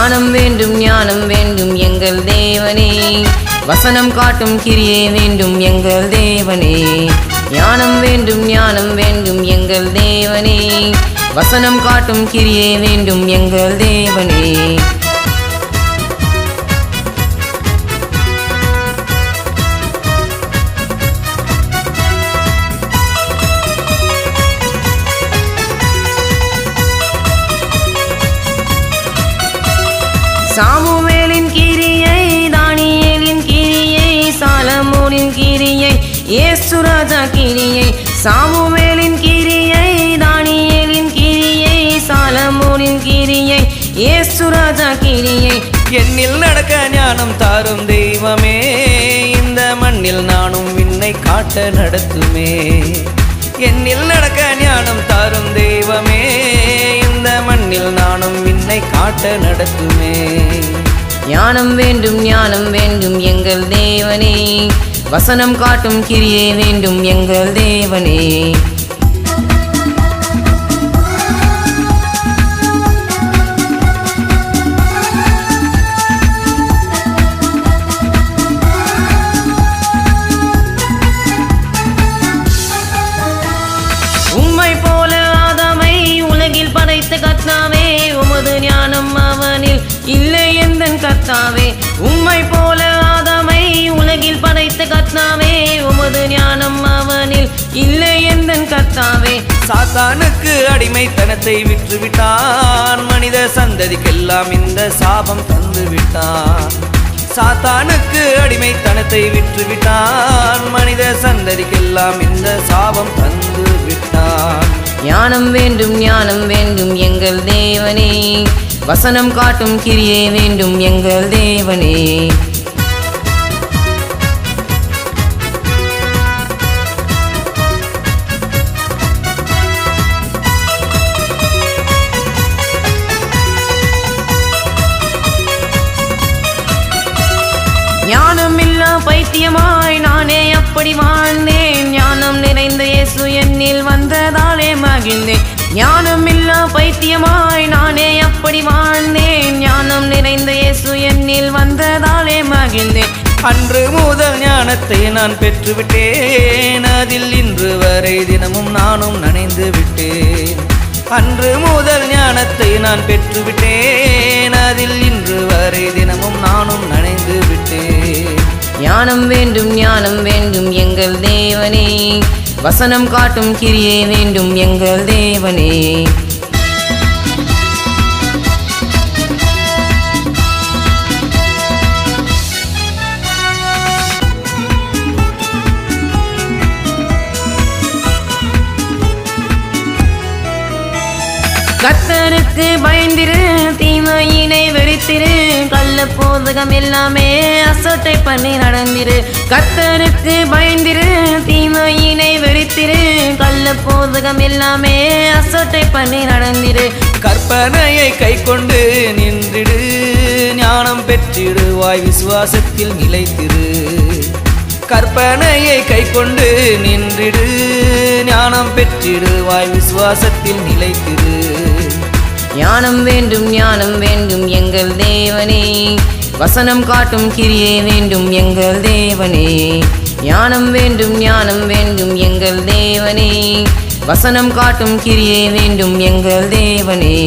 ஞானம் வேண்டும் எங்கள் தேவனே, வசனம் காட்டும் கிரியே வேண்டும் எங்கள் தேவனே. ஞானம் வேண்டும் எங்கள் தேவனே, வசனம் காட்டும் கிரியே வேண்டும் எங்கள் தேவனே. சாமுவேலின் கிரியை, தானியேலின் கிரியை, சாலமோனின் கிரியை, இயேசு ராஜா கிரியை. சாமுவேலின் கிரியை, தானியேலின் கிரியை, சாலமோனின் கிரியை, இயேசு ராஜா கிரியை. என்னில் நடக்க ஞானம் தாரும் தெய்வமே, இந்த மண்ணில் நானும் விண்ணை காட்ட நடத்துமே. என்னில் நடக்க ஞானம் தாரும் தெய்வமே, இந்த மண்ணில் நானும் விண்ணை காட்ட நடத்துமே. ஞானம் வேண்டும் எங்கள் தேவனே, வசனம் காட்டும் கிரியே வேண்டும் எங்கள் தேவனே. உம்மை போல ஆதாமை உலகில் படைத்த கர்த்தாவே, உமது ஞானம் அவனில் இல்லை எந்தன் கர்த்தாவே. உம்மை போல ஆதாமை உலகில் படைத்த கர்த்தாவே, உமது ஞானம் அவனில் இல்லை எந்தன் கர்த்தாவே. சாத்தானுக்கு அடிமைத்தனத்தை விற்றுவிட்டான், மனித சந்ததிக்கெல்லாம் இந்த சாபம் தந்து விட்டான். சாத்தானுக்கு அடிமைத்தனத்தை விற்றுவிட்டான், மனித சந்ததிக்கெல்லாம் இந்த சாபம் தந்து விட்டான். ஞானம் வேண்டும் எங்கள் தேவனே, வசனம் காட்டும் கிரியே வேண்டும் எங்கள் தேவனே. ஞானமில்லா பைத்தியமாய் நானே அப்படி வாழ்ந்தேன், ஞானம் நிறைந்த இயேசு என்னில் வந்ததாலே மகிழ்ந்தேன். ஞானமில்லா பைத்தியமாய் நானே அப்படி வாழ்ந்தேன், ஞானம் நிறைந்த இயேசு என்னில் வந்ததாலே மகிழ்ந்தேன். அன்று முதல் ஞானத்தை நான் பெற்றுவிட்டேன், அதில் இன்று வரை தினமும் நானும் நனைந்து விட்டேன். அன்று முதல் ஞானத்தை நான் பெற்றுவிட்டேன், அதில் இன்று வரை தினமும் நானும் நனைந்து விட்டேன். ஞானம் வேண்டும் எங்கள் தேவனே, வசனம் காட்டும் கிரியே வேண்டும் எங்கள் தேவனே. கர்த்தருக்கு பயந்திரு, தீமையினை வெறுத்திரு, கள்ள போதகம் எல்லாமே அசட்டை பண்ணி நடந்திரு. கர்த்தருக்கு பயந்திரு, தீமையினை வெறுத்திரு, கள்ள போதகம் எல்லாமே அசட்டை பண்ணி நடந்திரு. கற்பனையை கை கொண்டு நின்றிடு, ஞானம் பெற்றிடுவாய் விசுவாசத்தில் நிலைத்திரு. கற்பனையை கை கொண்டு நின்றிடு, ஞானம் பெற்றிடுவாய் விசுவாசத்தில் நிலைத்திரு. ஞானம் வேண்டும் எங்கள் தேவனே, வசனம் காட்டும் கிரியே வேண்டும் எங்கள் தேவனே. ஞானம் வேண்டும் எங்கள் தேவனே, வசனம் காட்டும் கிரியே வேண்டும் எங்கள் தேவனே.